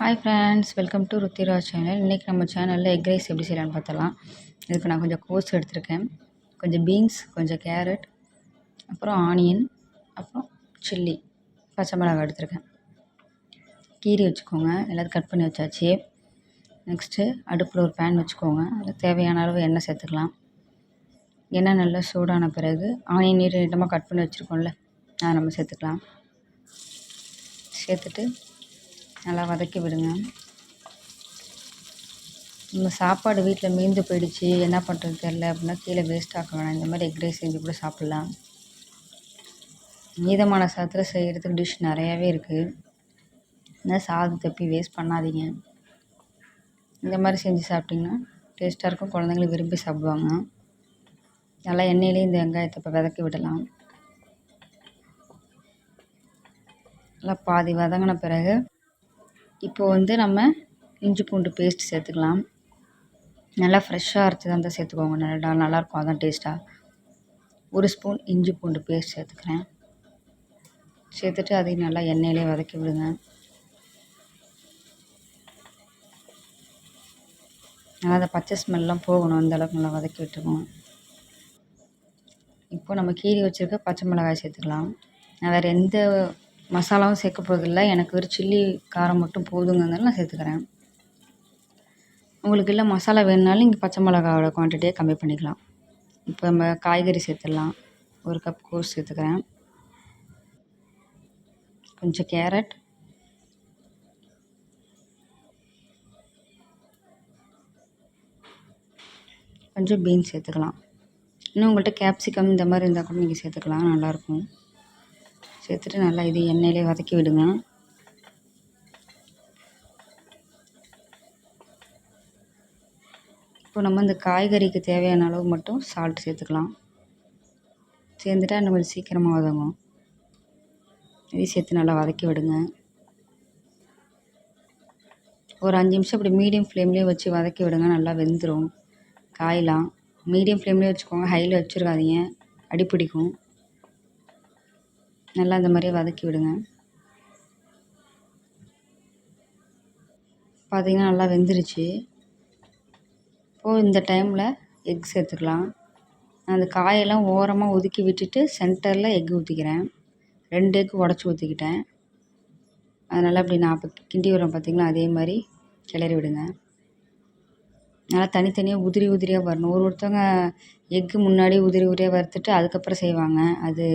Hi friends, welcome to Ruthiraj channel. இன்றைக்கி நம்ம சேனலில் எக் ரைஸ் எப்படி செய்யலான்னு பார்த்தலாம். இதுக்கு நான் கொஞ்சம் கோஸ் எடுத்திருக்கேன், கொஞ்சம் பீன்ஸ், கொஞ்சம் கேரட், அப்புறம் ஆனியன், அப்புறம் சில்லி, பச்சை மிளகாய் எடுத்திருக்கேன். கீரி வச்சுக்கோங்க, எல்லாத்தையும் கட் பண்ணி வச்சாச்சு. நெக்ஸ்ட்டு அடுப்பில் ஒரு பேன் வச்சுக்கோங்க, அதில் தேவையான அளவு எண்ணெய் சேர்த்துக்கலாம். எண்ணெய் நல்லா சூடான பிறகு ஆனியன் நீட்டமாக கட் பண்ணி வச்சுருக்கோம்ல, அதை நம்ம சேர்த்துக்கலாம். சேர்த்துட்டு நல்லா வதக்கி விடுங்க. நம்ம சாப்பாடு வீட்டில் மீந்து போயிடுச்சு, என்ன பண்ணுறது தெரில அப்படின்னா கீழே வேஸ்ட் ஆக்க வேணாம். இந்த மாதிரி எக் ரைஸ் செஞ்சு கூட சாப்பிட்லாம். மீதமான சாதத்தில் செய்கிறதுக்கு டிஷ் நிறையாவே இருக்குது. இந்த சாதம் தப்பி வேஸ்ட் பண்ணாதீங்க. இந்த மாதிரி செஞ்சு சாப்பிட்டிங்கன்னா டேஸ்ட்டாக இருக்கும், குழந்தைங்களும் விரும்பி சாப்பிடுவாங்க. நல்லா எண்ணெயிலே இந்த வெங்காயத்தை இப்போ வதக்கி விடலாம். நல்லா பாதி வதங்கின பிறகு இப்போது நம்ம இஞ்சி பூண்டு பேஸ்ட் சேர்த்துக்கலாம். நல்லா ஃப்ரெஷ்ஷாக அரைச்சி தான் சேர்த்துக்கோங்க, நல்லாயிருக்கும், அதான் டேஸ்ட்டாக. 1 ஸ்பூன் இஞ்சி பூண்டு பேஸ்ட் சேர்த்துக்கிறேன். சேர்த்துட்டு அதையும் நல்லா எண்ணெயிலே வதக்கி விடுங்க. நல்லா அந்த பச்சை ஸ்மெல்லாம் போகணும், அந்தளவுக்கு நல்லா வதக்கி விட்டுருவோம். இப்போ நம்ம கீரி வச்சுருக்க பச்சை மிளகாய் சேர்த்துக்கலாம். நான் வேறு எந்த மசாலாவும் சேர்க்க போகிறதில்ல, எனக்கு ஒரு சில்லி காரம் மட்டும் போதுங்கிறதுனால நான் சேர்த்துக்கிறேன். உங்களுக்கு இல்லை மசாலா வேணுனாலும் இங்கே பச்சை மிளகாவோட குவான்டிட்டியை கம்மி பண்ணிக்கலாம். இப்போ நம்ம காய்கறி சேர்த்துடலாம். 1 கப் கோஸ் சேர்த்துக்கிறேன், கொஞ்சம் கேரட், கொஞ்சம் பீன்ஸ் சேர்த்துக்கலாம். இன்னும் உங்கள்கிட்ட கேப்சிகம் இந்த மாதிரி இருந்தால் கூட நீங்கள் சேர்த்துக்கலாம், நல்லாயிருக்கும். சேர்த்துட்டு நல்லா இது எண்ணெயிலே வதக்கி விடுங்க. இப்போ நம்ம இந்த காய்கறிக்கு தேவையான அளவு மட்டும் சால்ட் சேர்த்துக்கலாம். சேர்ந்துட்டா நம்ம சீக்கிரமாக வதங்கும். இதையும் சேர்த்து நல்லா வதக்கி விடுங்க. ஒரு 5 நிமிஷம் இப்படி மீடியம் ஃப்ளேம்லேயே வச்சு வதக்கி விடுங்க, நல்லா வெந்துடும் காயெலாம். மீடியம் ஃப்ளேம்லேயே வச்சுக்கோங்க, ஹையில் வச்சுருக்காதீங்க, அடி பிடிக்கும். நல்லா இந்த மாதிரியே வதக்கி விடுங்க. பார்த்திங்கன்னா நல்லா வெந்துருச்சு. இப்போது இந்த டைமில் எக் சேர்த்துக்கலாம். நான் அந்த காயெல்லாம் ஓரமாக ஒதுக்கி விட்டுட்டு சென்டரில் எக் ஊற்றிக்கிறேன். 2 எக் உடச்சி ஊற்றிக்கிட்டேன். அதனால் அப்படி நான் இப்போ கிண்டி விடுறேன் பார்த்திங்களா, அதே மாதிரி கிளறி விடுங்க. நல்லா தனித்தனியாக உதிரி உதிரியாக வரணும். ஒருத்தவங்க எக்கு முன்னாடி உதிரி உதிரியாக வறுத்துட்டு அதுக்கப்புறம் செய்வாங்க, அது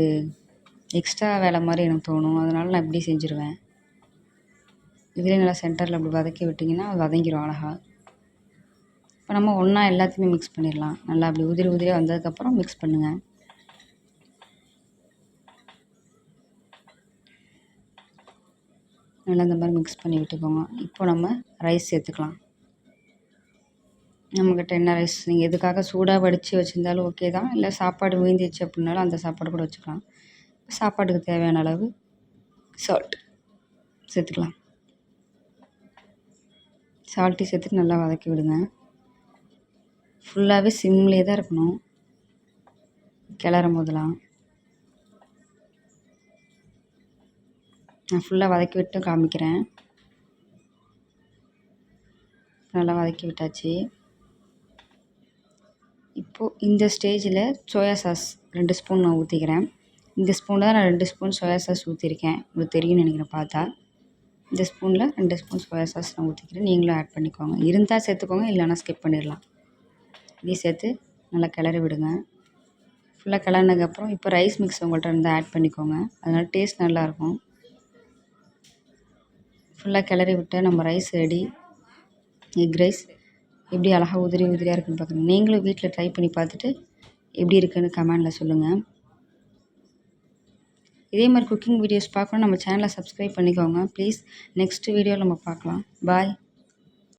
எக்ஸ்ட்ரா வேலை மாதிரி எனக்கு தோணும். அதனால் நான் இப்படி செஞ்சுருவேன். இதுலேயே நல்லா சென்டரில் அப்படி வதக்கி விட்டிங்கன்னா அது வதங்கிடும் அழகா. இப்போ நம்ம ஒன்றா எல்லாத்தையுமே மிக்ஸ் பண்ணிடலாம். நல்லா அப்படி உதிரி உதிரியாக வந்ததுக்கப்புறம் மிக்ஸ் பண்ணுங்கள். நல்லா இந்த மாதிரி மிக்ஸ் பண்ணி விட்டுக்கோங்க. இப்போ நம்ம ரைஸ் சேர்த்துக்கலாம். நம்மக்கிட்ட என்ன ரைஸ் நீங்கள் எதுக்காக சூடாக வடித்து வச்சுருந்தாலும் ஓகே தான், இல்லை சாப்பாடு மீந்துச்சு அப்படின்னாலும் அந்த சாப்பாடு கூட வச்சுக்கலாம். சாப்பாட்டுக்கு தேவையான அளவு சால்ட் சேர்த்துக்கலாம். சால்ட்டு சேர்த்துட்டு நல்லா வதக்கி விடுங்க. ஃபுல்லாகவே சிம்லேயே தான் இருக்கணும் கிளறும் போதெல்லாம். நான் ஃபுல்லாக வதக்கி விட்டு காமிக்கிறேன். நல்லா வதக்கி விட்டாச்சு. இப்போது இந்த ஸ்டேஜில் சோயா சாஸ் 2 ஸ்பூன் நான் ஊற்றிக்கிறேன். இந்த ஸ்பூனில் தான் நான் 2 ஸ்பூன் சோயா சாஸ் ஊற்றிருக்கேன், உங்களுக்கு தெரியும்னு நினைக்கிறேன் பார்த்தா. இந்த ஸ்பூனில் 2 ஸ்பூன் சோயா சாஸ் நான் ஊற்றிக்கிறேன். நீங்களும் ஆட் பண்ணிக்கோங்க, இருந்தால் சேர்த்துக்கோங்க, இல்லைன்னா ஸ்கிப் பண்ணிடலாம். இதையும் சேர்த்து நல்லா கிளறி விடுங்க. ஃபுல்லாக கிளறினதுக்கப்புறம் இப்போ ரைஸ் மிக்ஸ் உங்கள்கிட்ட இருந்தால் ஆட் பண்ணிக்கோங்க, அதனால் டேஸ்ட் நல்லாயிருக்கும். ஃபுல்லாக கிளறி விட்டு நம்ம ரைஸ் ரெடி. எக் ரைஸ் எப்படி அழகாக உதிரி உதிரியாக இருக்குன்னு பார்க்குறேன். நீங்களும் வீட்டில் ட்ரை பண்ணி பார்த்துட்டு எப்படி இருக்குன்னு கமெண்டில் சொல்லுங்கள். இதே மாதிரி குக்கிங் வீடியோஸ் பார்க்கணும் நம்ம சேனலை சப்ஸ்கிரைப் பண்ணிக்கோங்க ப்ளீஸ். நெக்ஸ்ட் வீடியோவில் நம்ம பார்க்கலாம். பாய்.